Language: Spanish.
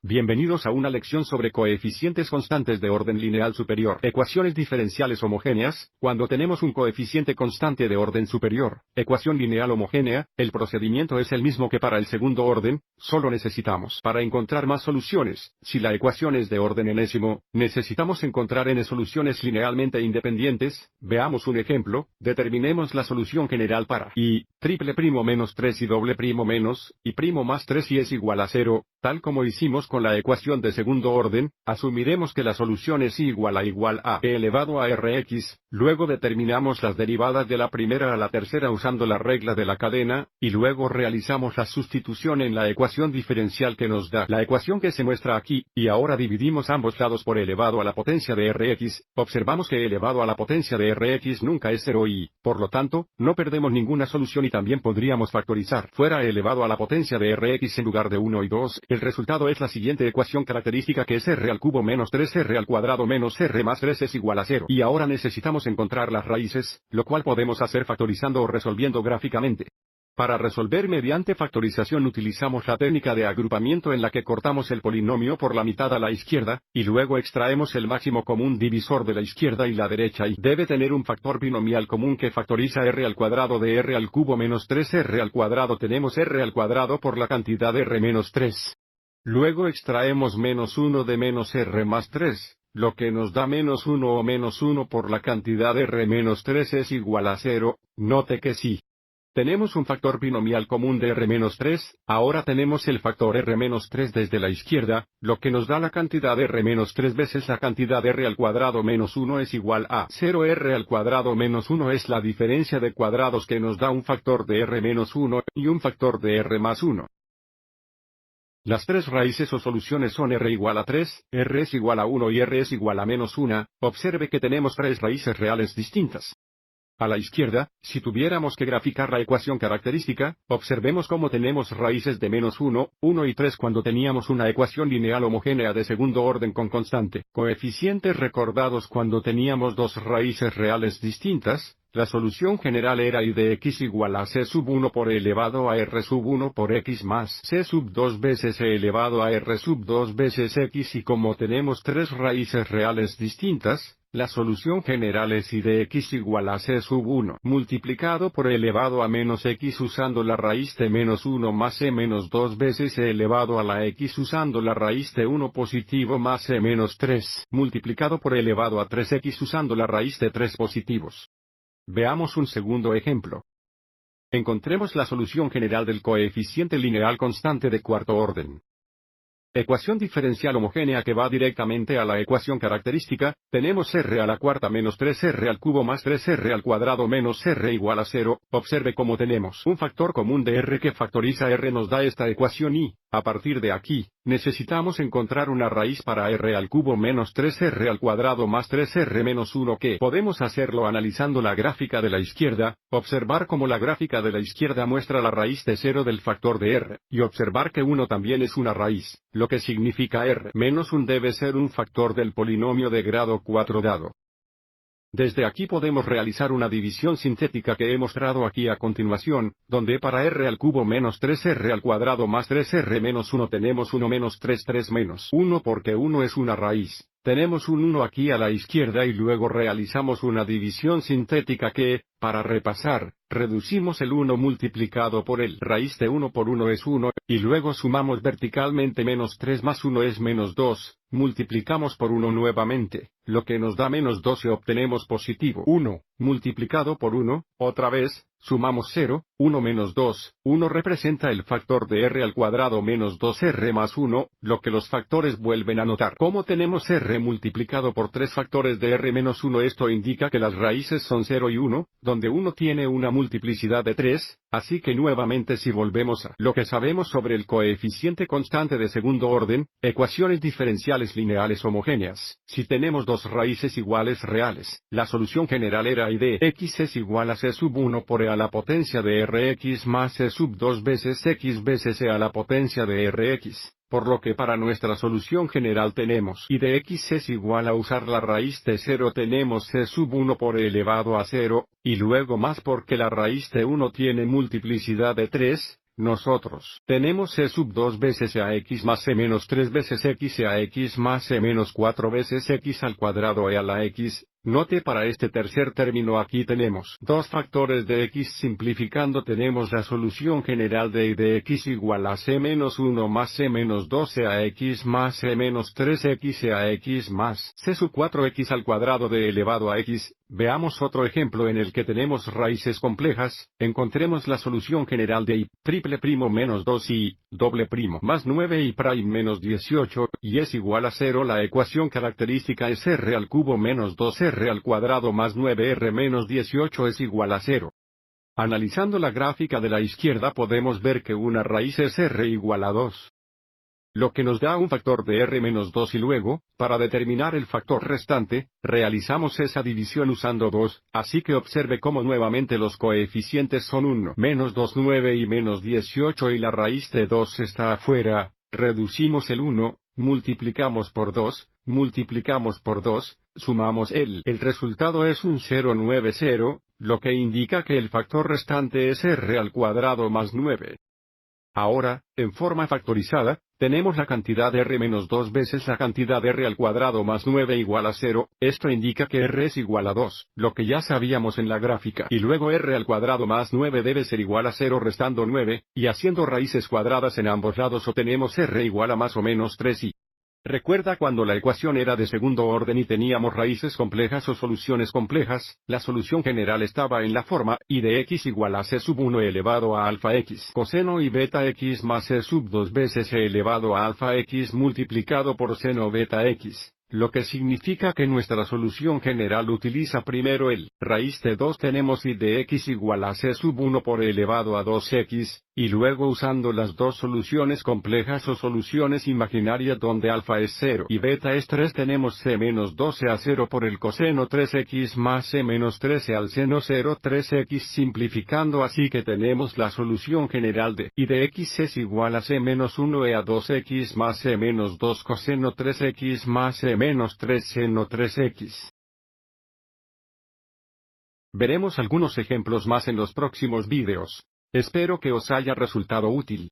Bienvenidos a una lección sobre coeficientes constantes de orden lineal superior. Ecuaciones diferenciales homogéneas. Cuando tenemos un coeficiente constante de orden superior, ecuación lineal homogénea, el procedimiento es el mismo que para el segundo orden, solo necesitamos, para encontrar más soluciones, si la ecuación es de orden enésimo, necesitamos encontrar n soluciones linealmente independientes. Veamos un ejemplo. Determinemos la solución general para y, triple primo menos 3 y doble primo menos, y primo más 3 y es igual a 0, tal como hicimos con la ecuación de segundo orden. Asumiremos que la solución es igual a e elevado a rx, luego determinamos las derivadas de la primera a la tercera usando la regla de la cadena, y luego realizamos la sustitución en la ecuación diferencial que nos da la ecuación que se muestra aquí, y ahora dividimos ambos lados por e elevado a la potencia de rx. Observamos que e elevado a la potencia de rx nunca es 0 y, por lo tanto, no perdemos ninguna solución y también podríamos factorizar fuera e elevado a la potencia de rx en lugar de 1 y 2. El resultado es la siguiente ecuación característica, que es r al cubo menos 3r al cuadrado menos r más 3 es igual a 0. Y ahora necesitamos encontrar las raíces, lo cual podemos hacer factorizando o resolviendo gráficamente. Para resolver mediante factorización utilizamos la técnica de agrupamiento en la que cortamos el polinomio por la mitad a la izquierda, y luego extraemos el máximo común divisor de la izquierda y la derecha y debe tener un factor binomial común que factoriza r al cuadrado de r al cubo menos 3r al cuadrado. Tenemos r al cuadrado por la cantidad r menos 3. Luego extraemos menos 1 de menos r más 3, lo que nos da menos 1 o menos 1 por la cantidad r menos 3 es igual a 0, note que sí. Tenemos un factor binomial común de r-3, ahora tenemos el factor r-3 desde la izquierda, lo que nos da la cantidad r-3 veces la cantidad r al cuadrado menos 1 es igual a 0. R al cuadrado menos 1 es la diferencia de cuadrados que nos da un factor de r-1 y un factor de r más 1. Las tres raíces o soluciones son r igual a 3, r es igual a 1 y r es igual a menos 1. Observe que tenemos tres raíces reales distintas. A la izquierda, si tuviéramos que graficar la ecuación característica, observemos cómo tenemos raíces de menos 1, 1 y 3 cuando teníamos una ecuación lineal homogénea de segundo orden con constante. Coeficientes recordados cuando teníamos dos raíces reales distintas. La solución general era y de x igual a c sub 1 por e elevado a r sub 1 por x más c sub 2 veces e elevado a r sub 2 veces x, y como tenemos tres raíces reales distintas, la solución general es y de x igual a c sub 1 multiplicado por e elevado a menos x usando la raíz de menos 1 más e menos 2 veces e elevado a la x usando la raíz de 1 positivo más e menos 3 multiplicado por e elevado a 3x usando la raíz de 3 positivos. Veamos un segundo ejemplo. Encontremos la solución general del coeficiente lineal constante de cuarto orden. Ecuación diferencial homogénea que va directamente a la ecuación característica. Tenemos r a la cuarta menos 3r al cubo más 3r al cuadrado menos r igual a 0. Observe cómo tenemos un factor común de r que factoriza r nos da esta ecuación y, a partir de aquí, necesitamos encontrar una raíz para r al cubo menos 3r al cuadrado más 3r menos 1, que podemos hacerlo analizando la gráfica de la izquierda, observar cómo la gráfica de la izquierda muestra la raíz de 0 del factor de r, y observar que 1 también es una raíz, lo que significa r menos 1 debe ser un factor del polinomio de grado 4 dado. Desde aquí podemos realizar una división sintética que he mostrado aquí a continuación, donde para r al cubo menos 3r al cuadrado más 3r menos 1 tenemos 1 menos 3 menos 1 porque 1 es una raíz. Tenemos un 1 aquí a la izquierda y luego realizamos una división sintética que, para repasar, reducimos el 1 multiplicado por el raíz de 1 por 1 es 1, y luego sumamos verticalmente menos 3 más 1 es menos 2, multiplicamos por 1 nuevamente, lo que nos da menos 2 y obtenemos positivo 1, multiplicado por 1, otra vez, sumamos 0, 1 menos 2, 1 representa el factor de r al cuadrado menos 2r más 1, lo que los factores vuelven a notar. Como tenemos r multiplicado por 3 factores de r menos 1, esto indica que las raíces son 0 y 1, donde 1 tiene una multiplicidad de 3, así que nuevamente si volvemos a lo que sabemos sobre el coeficiente constante de segundo orden, ecuaciones diferenciales lineales homogéneas, si tenemos dos raíces iguales reales, la solución general era y de x es igual a c sub 1 por e a la potencia de rx más c sub 2 veces x veces e a la potencia de rx. Por lo que para nuestra solución general tenemos y de x es igual a usar la raíz de 0 tenemos c sub 1 por e elevado a 0, y luego más porque la raíz de 1 tiene multiplicidad de 3, nosotros tenemos c sub 2 veces ax más c menos 3 veces x ax más c menos 4 veces x al cuadrado a la x. Note para este tercer término aquí tenemos dos factores de x simplificando tenemos la solución general de y de x igual a c menos 1 más c menos 12 ax más c menos 3x ax más c sub 4x al cuadrado de elevado a x. Veamos otro ejemplo en el que tenemos raíces complejas. Encontremos la solución general de y triple primo menos 2y doble primo más 9y prime menos 18 y es igual a 0. La ecuación característica es r al cubo menos 2r al cuadrado más 9r menos 18 es igual a 0. Analizando la gráfica de la izquierda podemos ver que una raíz es r igual a 2. Lo que nos da un factor de r menos 2 y luego, para determinar el factor restante, realizamos esa división usando 2, así que observe cómo nuevamente los coeficientes son 1, menos 2, 9 y menos 18 y la raíz de 2 está afuera, reducimos el 1, multiplicamos por 2, multiplicamos por 2, sumamos el resultado es un 0,90, lo que indica que el factor restante es r al cuadrado más 9. Ahora, en forma factorizada, tenemos la cantidad r menos 2 veces la cantidad r al cuadrado más 9 igual a 0, esto indica que r es igual a 2, lo que ya sabíamos en la gráfica. Y luego r al cuadrado más 9 debe ser igual a 0 restando 9, y haciendo raíces cuadradas en ambos lados obtenemos r igual a más o menos 3y. ¿Recuerda cuando la ecuación era de segundo orden y teníamos raíces complejas o soluciones complejas? La solución general estaba en la forma y de x igual a c sub 1 elevado a alfa x coseno y beta x más c sub 2 veces c elevado a alfa x multiplicado por seno beta x. Lo que significa que nuestra solución general utiliza primero el raíz de 2 tenemos y de x igual a c sub 1 por elevado a 2x, y luego usando las dos soluciones complejas o soluciones imaginarias donde alfa es 0 y beta es 3 tenemos c menos 12 a 0 por el coseno 3x más c menos 13 al seno 0 3x simplificando así que tenemos la solución general de y de x es igual a c menos 1 a 2x más c menos 2 coseno 3x más c menos 3 seno 3x. Veremos algunos ejemplos más en los próximos vídeos. Espero que os haya resultado útil.